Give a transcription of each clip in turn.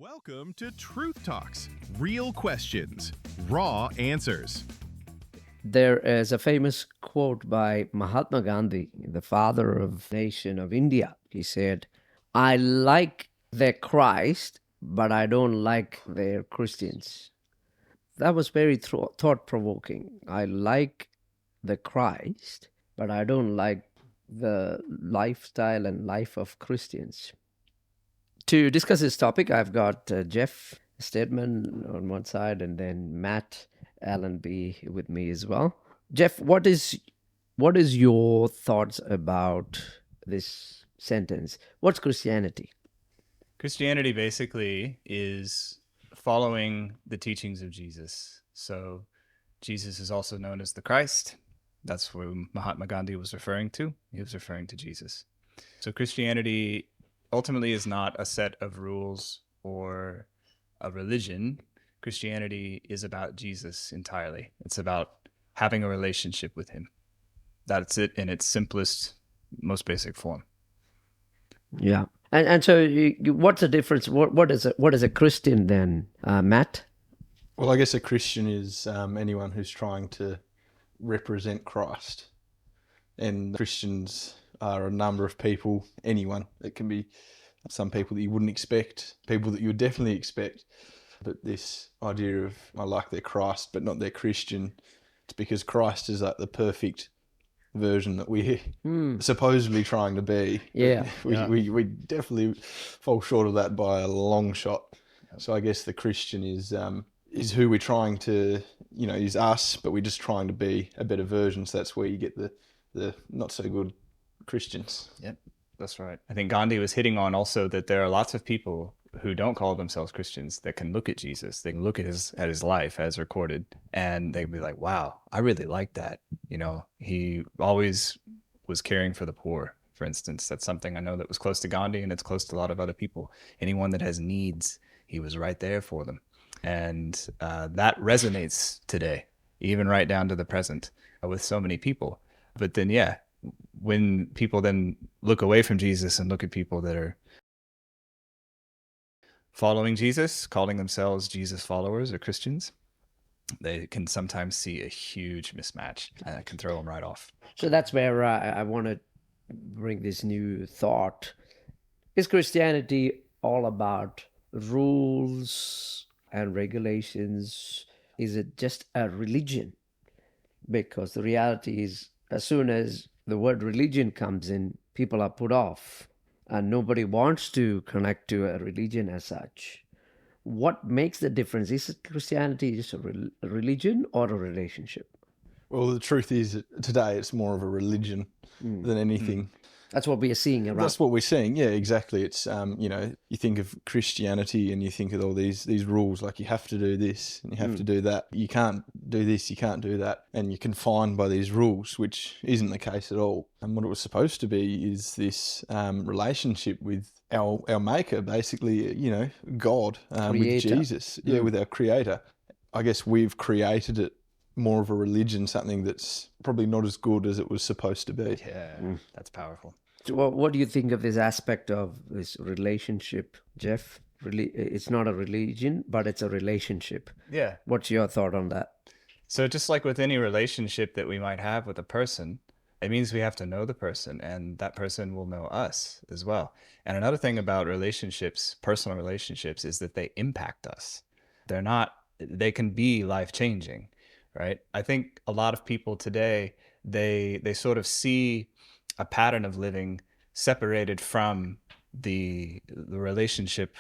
Welcome to Truth Talks. Real questions, raw answers. There is a famous quote by Mahatma Gandhi, the father of nation of India. He said, "I like their Christ, but I don't like their Christians." That was very thought-provoking. I like the Christ, but I don't like the lifestyle and life of Christians. To discuss this topic, I've got Jeff Stedman on one side and then Matt Allenby with me as well. Jeff, what is your thoughts about this sentence? What's Christianity? Christianity basically is following the teachings of Jesus. So Jesus is also known as the Christ. That's what Mahatma Gandhi was referring to. He was referring to Jesus. So Christianity ultimately is not a set of rules or a religion. Christianity is about Jesus entirely. It's about having a relationship with him. That's it in its simplest, most basic form. Yeah. And so what's the difference? What is a Christian then, Matt? Well, I guess a Christian is anyone who's trying to represent Christ. And Christians are a number of people, anyone. It can be some people that you wouldn't expect, people that you would definitely expect. But this idea of I like their Christ, but not their Christian, it's because Christ is like the perfect version that we're supposedly trying to be. Yeah. We definitely fall short of that by a long shot. So I guess the Christian is who we're trying to, is us, but we're just trying to be a better version. So that's where you get the not so good Christians. Yep, that's right. I think Gandhi was hitting on also that there are lots of people who don't call themselves Christians that can look at Jesus, they can look at his life as recorded, and they'd be like, wow, I really like that. He always was caring for the poor, for instance. That's something I know that was close to Gandhi, and it's close to a lot of other people. Anyone that has needs, he was right there for them. And that resonates today, even right down to the present with so many people. But then, when people then look away from Jesus and look at people that are following Jesus, calling themselves Jesus followers or Christians, they can sometimes see a huge mismatch and it can throw them right off. So that's where I want to bring this new thought. Is Christianity all about rules and regulations? Is it just a religion? Because the reality is, as soon as the word religion comes in, people are put off. And nobody wants to connect to a religion as such. What makes the difference? Is Christianity just a religion or a relationship? Well, the truth is, today it's more of a religion than anything. That's what we are seeing around. That's what we're seeing. Yeah, exactly. It's you think of Christianity and you think of all these rules, like you have to do this and you have to do that. You can't do this, you can't do that, and you're confined by these rules, which isn't the case at all. And what it was supposed to be is this relationship with our maker, basically, God, with Jesus, with our creator. I guess we've created it more of a religion, something that's probably not as good as it was supposed to be. Yeah, that's powerful. So what do you think of this aspect of this relationship, Jeff? It's not a religion, but it's a relationship. Yeah. What's your thought on that? So just like with any relationship that we might have with a person, it means we have to know the person, and that person will know us as well. And another thing about relationships, personal relationships, is that they impact us. They can be life-changing. Right? I think a lot of people today, they sort of see a pattern of living separated from the relationship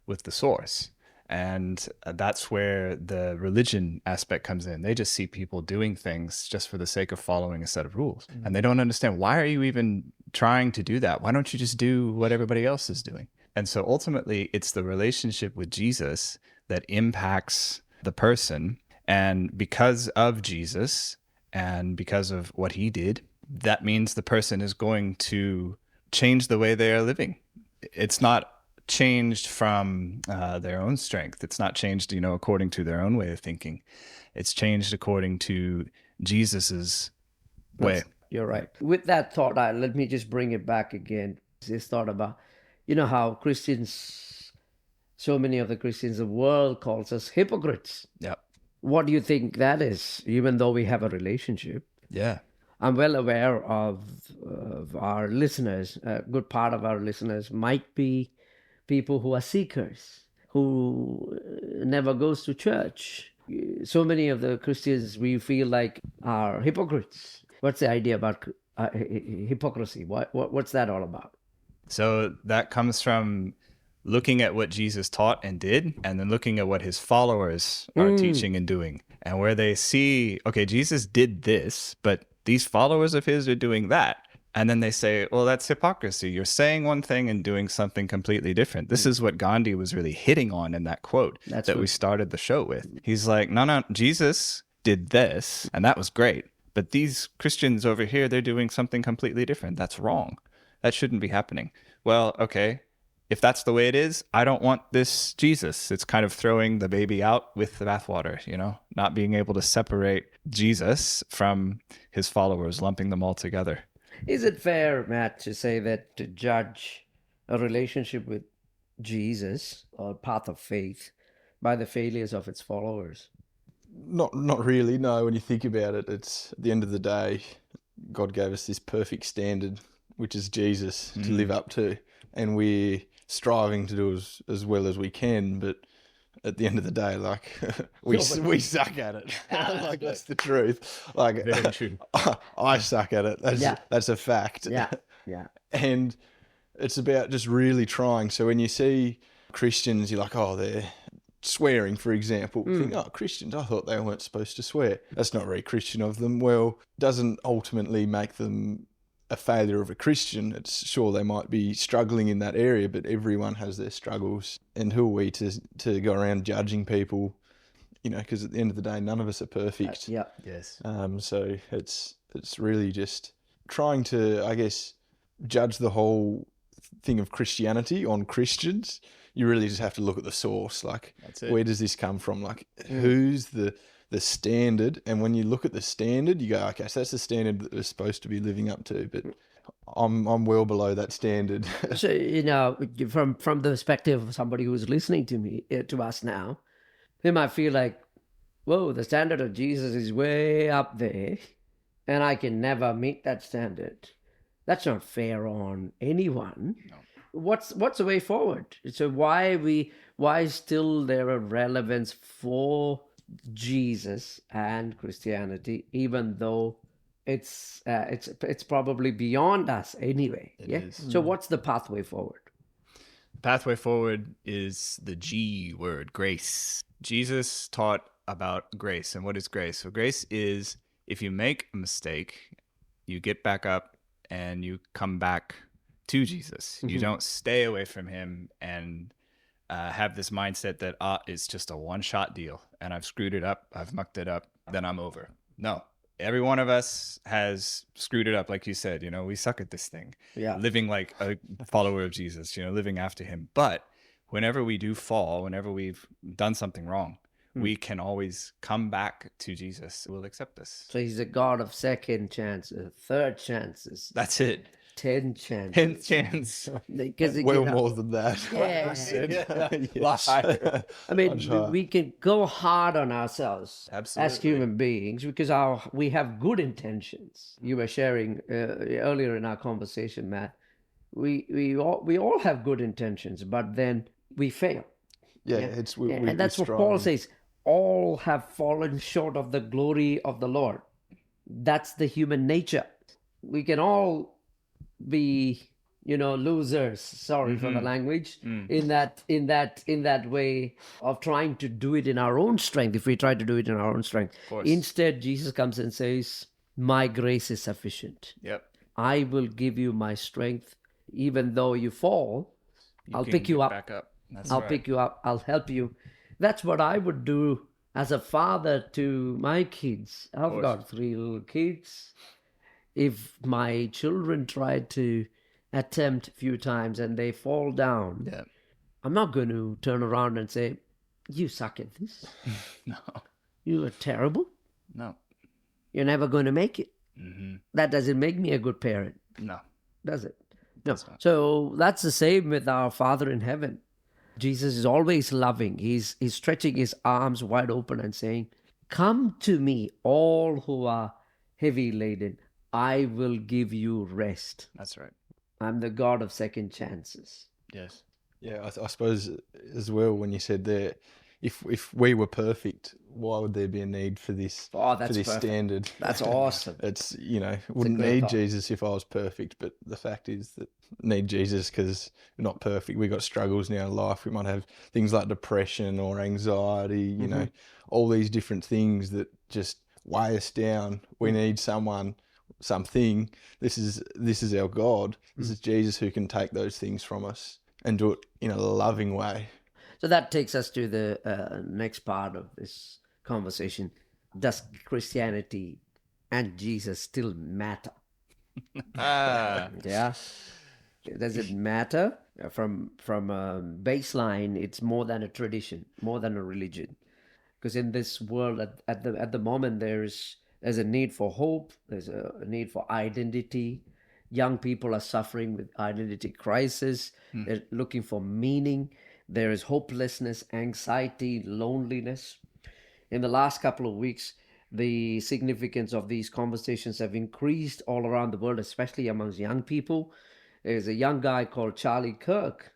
with the source. And that's where the religion aspect comes in. They just see people doing things just for the sake of following a set of rules. And they don't understand, why are you even trying to do that? Why don't you just do what everybody else is doing? And so ultimately, it's the relationship with Jesus that impacts the person. And because of Jesus and because of what he did, that means the person is going to change the way they are living. It's not changed from their own strength. It's not changed, according to their own way of thinking. It's changed according to Jesus's way. You're right. With that thought, let me just bring it back again. This thought about, how Christians so many of the Christians in the world calls us hypocrites. Yep. What do you think that is, even though we have a relationship? Yeah. I'm well aware of our listeners. A good part of our listeners might be people who are seekers, who never goes to church. So many of the Christians we feel like are hypocrites. What's the idea about hypocrisy? What's that all about? So that comes from looking at what Jesus taught and did, and then looking at what his followers are teaching and doing. And where they see, okay, Jesus did this, but these followers of his are doing that. And then they say, well, that's hypocrisy. You're saying one thing and doing something completely different. This is what Gandhi was really hitting on in that quote we started the show with. He's like, no, Jesus did this, and that was great. But these Christians over here, they're doing something completely different. That's wrong. That shouldn't be happening. Well, okay, if that's the way it is, I don't want this Jesus. It's kind of throwing the baby out with the bathwater, not being able to separate Jesus from his followers, lumping them all together. Is it fair, Matt, to say that to judge a relationship with Jesus or path of faith by the failures of its followers? Not really, no. When you think about it, it's at the end of the day, God gave us this perfect standard, which is Jesus, to live up to. And we're striving to do as well as we can, but at the end of the day, like we suck at it. Like that's the truth. Like Very true. I suck at it. That's a fact. Yeah. And it's about just really trying. So when you see Christians, you're like, oh, they're swearing, for example. You think, oh, Christians, I thought they weren't supposed to swear. That's not very Christian of them. Well, doesn't ultimately make them a failure of a Christian. It's sure they might be struggling in that area, but everyone has their struggles. And who are we to go around judging people? Because at the end of the day, none of us are perfect. Yeah. Yes. So it's really just trying to, I guess, judge the whole thing of Christianity on Christians. You really just have to look at the source. Like, That's it. Where does this come from? Like, who's the standard? And when you look at the standard, you go, okay, so that's the standard that we're supposed to be living up to. But I'm well below that standard. So, from the perspective of somebody who's listening to us now, they might feel like, whoa, the standard of Jesus is way up there, and I can never meet that standard. That's not fair on anyone. No. What's the way forward? So why still there a relevance for Jesus and Christianity, even though it's probably beyond us anyway? It is. So what's the pathway forward? Pathway forward is the G word, grace. Jesus taught about grace. And what is grace? So grace is if you make a mistake, you get back up and you come back to Jesus. You don't stay away from him and have this mindset that it's just a one-shot deal and I've screwed it up, I've mucked it up, then I'm over. No. Every one of us has screwed it up, like you said. We suck at this thing. Yeah. Living like a follower of Jesus, living after him. But whenever we do fall, whenever we've done something wrong, we can always come back to Jesus. He will accept us. So he's a God of second chances, third chances, That's it. 10 chances. 10th chance. Because Well, more than that. Yeah. Yes. I mean, Much higher. we can go hard on ourselves as Absolutely. human beings because we have good intentions. You were sharing earlier in our conversation, Matt. We all have good intentions, but then we fail. Yeah, And that's what Paul says. All have fallen short of the glory of the Lord. That's the human nature. We can all be, losers. Sorry for the language. In that way of trying to do it in our own strength. If we try to do it in our own strength, instead Jesus comes and says, "My grace is sufficient. Yep. I will give you my strength, even though you fall. I'll pick you up. Back up. That's I'll right. pick you up. I'll help you." That's what I would do as a father to my kids. I've got 3 little kids. If my children try to attempt a few times and they fall down, Yeah. I'm not going to turn around and say, "You suck at this. No. You are terrible. No. You're never going to make it." Mm-hmm. That doesn't make me a good parent, No. does it? No. That's not. So that's the same with our Father in heaven. Jesus is always loving. He's stretching his arms wide open and saying, "Come to me, all who are heavy laden. I will give you rest. That's right. I'm the God of second chances." Yes. Yeah, I suppose as well when you said there, if we were perfect, why would there be a need for this Oh, that's perfect. standard? That's awesome. It's wouldn't great need thought. Jesus if I was perfect, but the fact is that need Jesus because we're not perfect. We got struggles now in life. We might have things like depression or anxiety. All these different things that just weigh us down. We need something. This is our God. This is Jesus who can take those things from us and do it in a loving way. So that takes us to the next part of this conversation. Does Christianity and Jesus still matter? Yeah. Does it matter? From a baseline, it's more than a tradition, more than a religion. Because in this world, at the moment, there's a need for hope. There's a need for identity. Young people are suffering with identity crisis. They're looking for meaning. There is hopelessness, anxiety, loneliness. In the last couple of weeks, the significance of these conversations have increased all around the world, especially amongst young people. There's a young guy called Charlie Kirk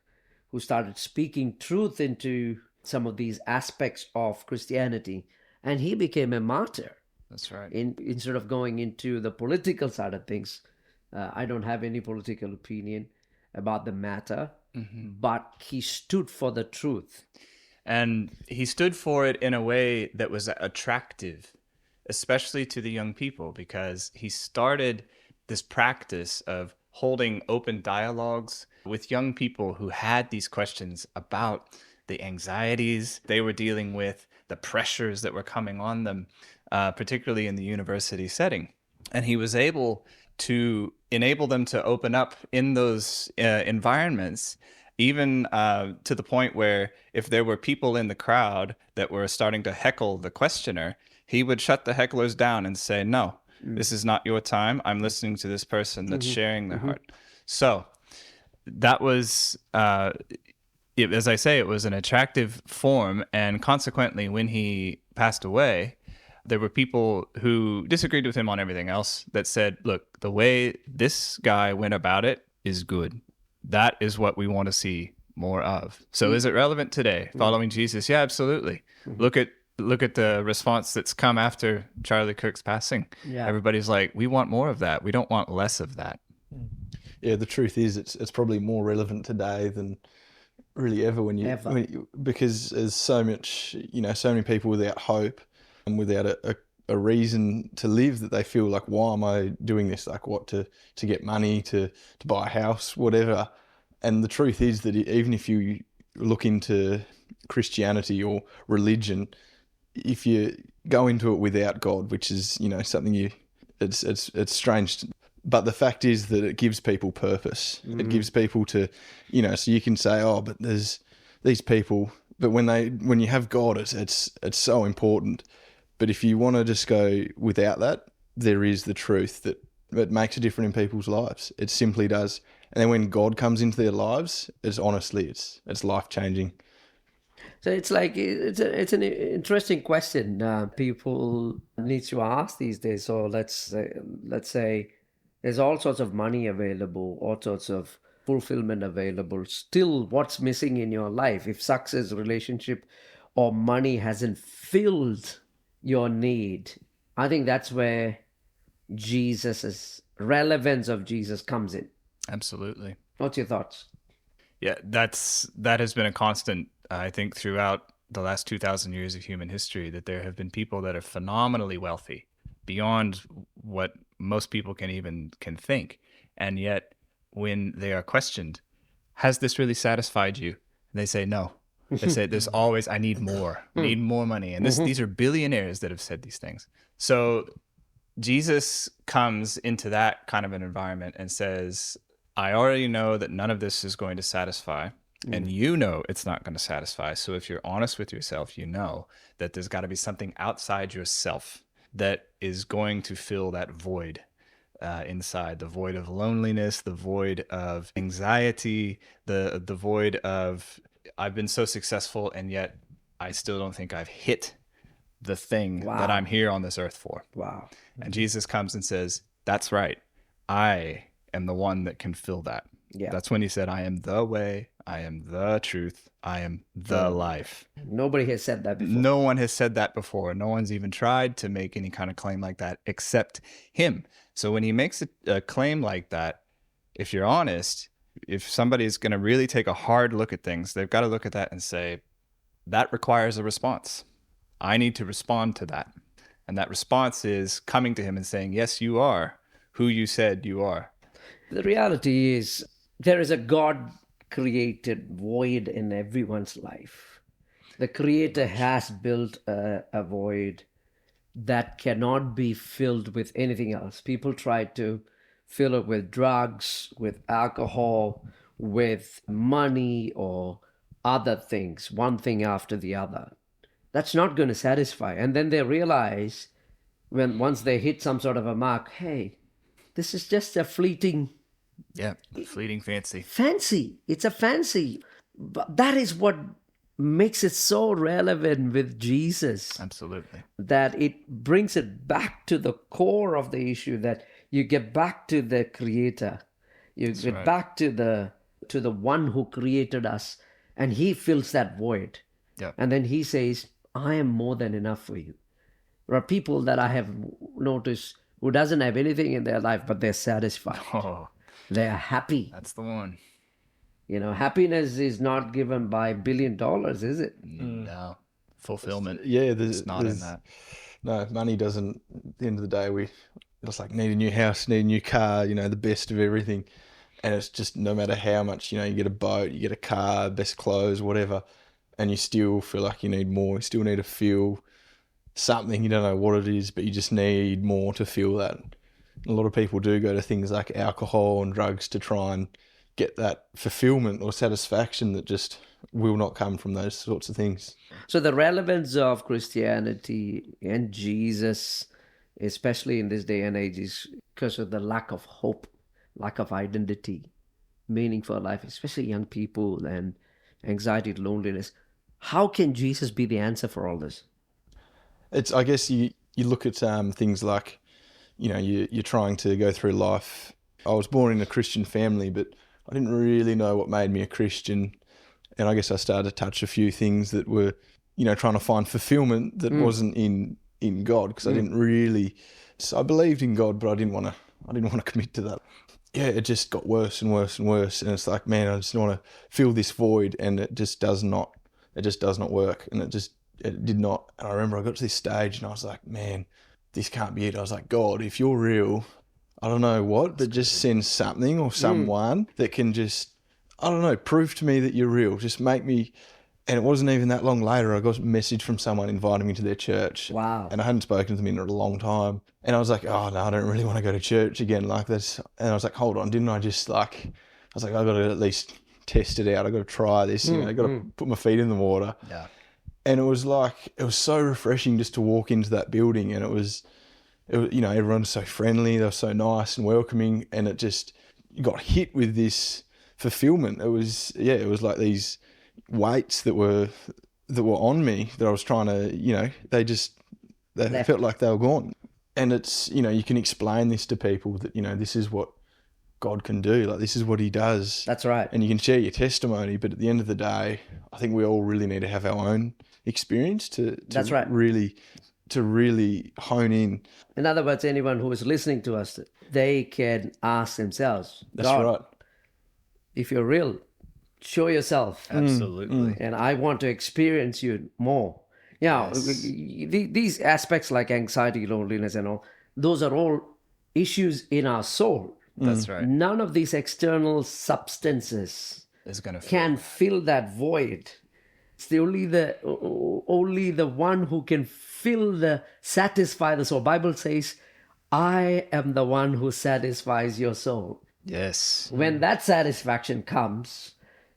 who started speaking truth into some of these aspects of Christianity, and he became a martyr. That's right. Instead of going into the political side of things, I don't have any political opinion about the matter, but he stood for the truth. And he stood for it in a way that was attractive, especially to the young people, because he started this practice of holding open dialogues with young people who had these questions about the anxieties they were dealing with, the pressures that were coming on them, particularly in the university setting. And he was able to enable them to open up in those environments, even to the point where if there were people in the crowd that were starting to heckle the questioner, he would shut the hecklers down and say, "No, this is not your time. I'm listening to this person that's sharing their heart." So that was, as I say, it was an attractive form. And consequently, when he passed away, there were people who disagreed with him on everything else that said, "Look, the way this guy went about it is good. That is what we want to see more of." So is it relevant today? Following Jesus? Yeah, absolutely. Look at the response that's come after Charlie Kirk's passing. Yeah. Everybody's like, we want more of that. We don't want less of that. Yeah, the truth is it's probably more relevant today than really ever because there's so much, so many people without hope and without a reason to live, that they feel like, why am I doing this? Like, what, to get money, to buy a house, whatever. And the truth is that even if you look into Christianity or religion, if you go into it without God, which is, something it's strange, but the fact is that it gives people purpose. It gives people to, so you can say, oh, but there's these people, but when you have God, it's so important. But if you want to just go without that, there is the truth that it makes a difference in people's lives. It simply does. And then when God comes into their lives, it's life-changing. So it's like it's an interesting question people need to ask these days. So let's say there's all sorts of money available, all sorts of fulfillment available. Still, what's missing in your life? If success, relationship, or money hasn't filled your need, I think that's where relevance of Jesus comes in. Absolutely. What's your thoughts? Yeah, that has been a constant, I think, throughout the last 2,000 years of human history, that there have been people that are phenomenally wealthy, beyond what most people can think. And yet, when they are questioned, has this really satisfied you? And they say no. They say, there's always, I need more, need more money. And these are billionaires that have said these things. So Jesus comes into that kind of an environment and says, I already know that none of this is going to satisfy, and it's not going to satisfy. So if you're honest with yourself, you know that there's got to be something outside yourself that is going to fill that void inside, the void of loneliness, the void of anxiety, the void of I've been so successful, and yet I still don't think I've hit the thing Wow. that I'm here on this earth for. Wow. And Jesus comes and says, that's right. I am the one that can fill that. Yeah. That's when he said, I am the way, I am the truth, I am the life. Nobody has said that before. No one has said that before. No one's even tried to make any kind of claim like that except him. So when he makes a claim like that, if you're honest, if somebody is going to really take a hard look at things, they've got to look at that and say, that requires a response. I need to respond to that. And that response is coming to him and saying, yes, you are who you said you are. The reality is there is a God-created void in everyone's life. The Creator has built a void that cannot be filled with anything else. People try to fill it with drugs, with alcohol, with money, or other things, one thing after the other. That's not going to satisfy. And then they realize once they hit some sort of a mark, hey, this is just a fleeting fancy. It's a fancy. But that is what makes it so relevant with Jesus. Absolutely. That it brings it back to the core of the issue, that you get back to the Creator. You get back to the one who created us, and he fills that void. Yeah. And then he says, I am more than enough for you. There are people that I have noticed who doesn't have anything in their life, but they're satisfied. Oh, They're happy. that's the one. You know, happiness is not given by $1 billion, is it? No. Fulfillment. Yeah, It's not in that. No, money doesn't. At the end of the day, we just like need a new house, need a new car, you know, the best of everything. And it's just no matter how much, you know, you get a boat, you get a car, best clothes, whatever, and you still feel like you need more. You still need to feel something. You don't know what it is, but you just need more to feel that. A lot of people do go to things like alcohol and drugs to try and get that fulfillment or satisfaction that just will not come from those sorts of things. So the relevance of Christianity and Jesus, especially in this day and age, is because of the lack of hope, lack of identity, meaning for life, especially young people, and anxiety, loneliness. How can Jesus be the answer for all this? It's, I guess you look at things like, you know, you're trying to go through life. I was born in a Christian family, but I didn't really know what made me a Christian. And I guess I started to touch a few things that were, you know, trying to find fulfillment that wasn't in God, because I didn't really. So I believed in God, but I didn't want to commit to that. Yeah, it just got worse and worse and worse. And it's like, man, I just want to fill this void, and it just does not work. And it did not. And I remember I got to this stage and I was like, man, this can't be it. I was like, God, if you're real, I don't know what, but just send something or someone that can just, I don't know, prove to me that you're real. Just make me. And it wasn't even that long later, I got a message from someone inviting me to their church. Wow. And I hadn't spoken to them in a long time. And I was like, oh, no, I don't really want to go to church again like this. And I was like, hold on, didn't I just like, I was like, I've got to at least test it out. I've got to try this, you know, I've got to put my feet in the water. Yeah. And it was so refreshing just to walk into that building. And it was, you know, everyone was so friendly. They were so nice and welcoming. And it just got hit with this fulfillment. It was like these weights that were on me that I was trying to, you know, they felt like they were gone. And it's, you know, you can explain this to people that, you know, this is what God can do. Like, this is what he does. That's right. And you can share your testimony, but at the end of the day, I think we all really need to have our own experience to That's right. really hone in. In other words, anyone who is listening to us, they can ask themselves, That's God, right. if you're real, show yourself. Absolutely. And I want to experience you more. Yeah, these aspects like anxiety, loneliness and all, those are all issues in our soul. That's right. None of these external substances Is gonna can fill that void. It's only the one who can satisfy the soul. Bible says, I am the one who satisfies your soul. Yes. When that satisfaction comes,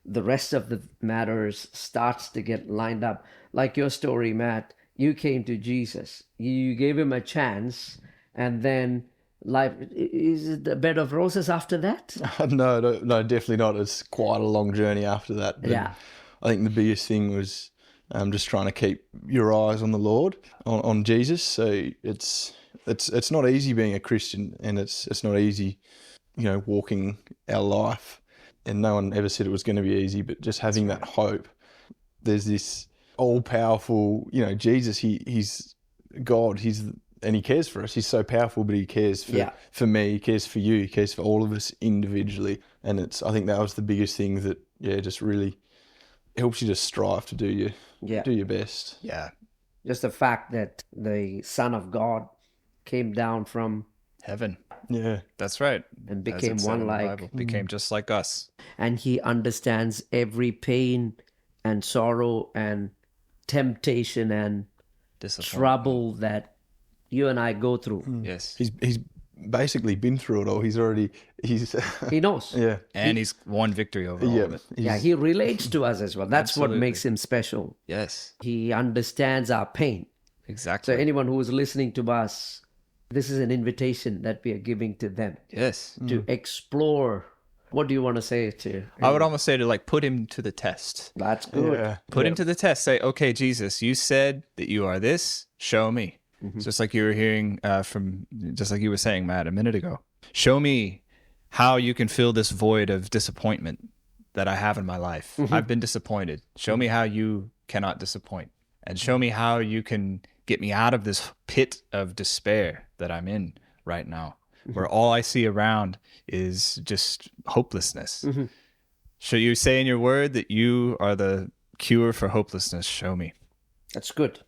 the rest of the matters starts to get lined up. Like your story, Matt, you came to Jesus. You gave him a chance, and then life, is it a bed of roses after that? No, definitely not. It's quite a long journey after that. But Yeah. I think the biggest thing was just trying to keep your eyes on the Lord, on Jesus. So it's not easy being a Christian, and it's not easy, walking our life. And no one ever said it was going to be easy, but just having that hope. There's this all-powerful, Jesus, he's God, and he cares for us. He's so powerful, but he cares for me, he cares for you, he cares for all of us individually. And I think that was the biggest thing that, just really helps you to strive to do your best. Yeah. Just the fact that the Son of God came down from Heaven. Yeah. That's right. and As became it said one in the like, Bible, became just like us. and he understands every pain and sorrow and temptation and Disappointment. trouble that you and I go through. Yes. He's basically been through it all. He's He knows. yeah. And he's won victory over all of it. Yeah, he relates to us as well. That's what Absolutely. makes him special. Yes. He understands our pain. Exactly. So anyone who is listening to us, this is an invitation that we are giving to them Yes. to explore. What do you want to say to? I would almost say to put him to the test. That's good. Yeah. Put him to the test. Say, okay, Jesus, you said that you are this. Show me. Just like you were hearing just like you were saying, Matt, a minute ago. Show me how you can fill this void of disappointment that I have in my life. I've been disappointed. Show me how you cannot disappoint. And show me how you can get me out of this pit of despair that I'm in right now, where all I see around is just hopelessness. So you say in your word that you are the cure for hopelessness. Show me. That's good.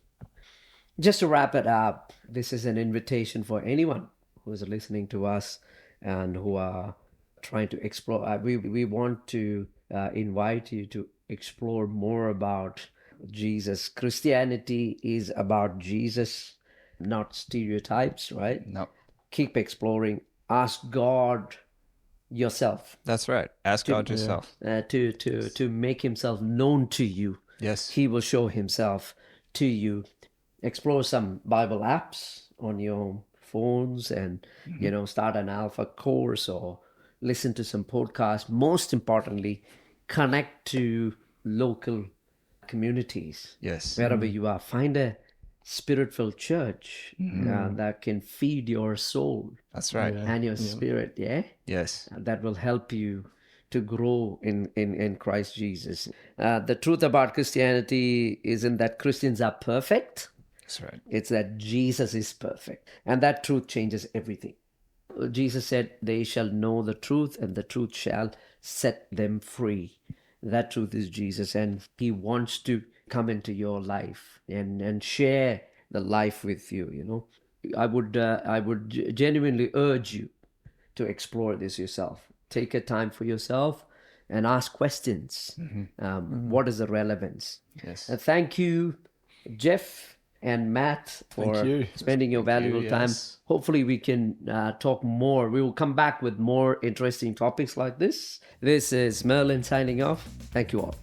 Just to wrap it up, this is an invitation for anyone who is listening to us and who are trying to explore. We want to invite you to explore more about Jesus. Christianity is about Jesus, not stereotypes, right? No, Keep exploring. Ask God yourself that's right. Ask God yourself. to make himself known to you. Yes. He will show himself to you. Explore some Bible apps on your phones and, start an alpha course or listen to some podcasts. Most importantly, connect to local communities. Yes. Wherever you are, find a spirit-filled church that can feed your soul That's right. and your spirit, Yes. that will help you to grow in Christ Jesus. The truth about Christianity isn't that Christians are perfect. That's right. It's that Jesus is perfect. And that truth changes everything. Jesus said, they shall know the truth and the truth shall set them free. That truth is Jesus, and he wants to come into your life and share the life with you. I would genuinely urge you to explore this yourself. Take a time for yourself and ask questions. What is the relevance? Yes. Thank you, Jeff and Matt, for Thank you. spending your valuable time. yes. Hopefully we can talk more. We will come back with more interesting topics like this. This is Merlin signing off. Thank you all.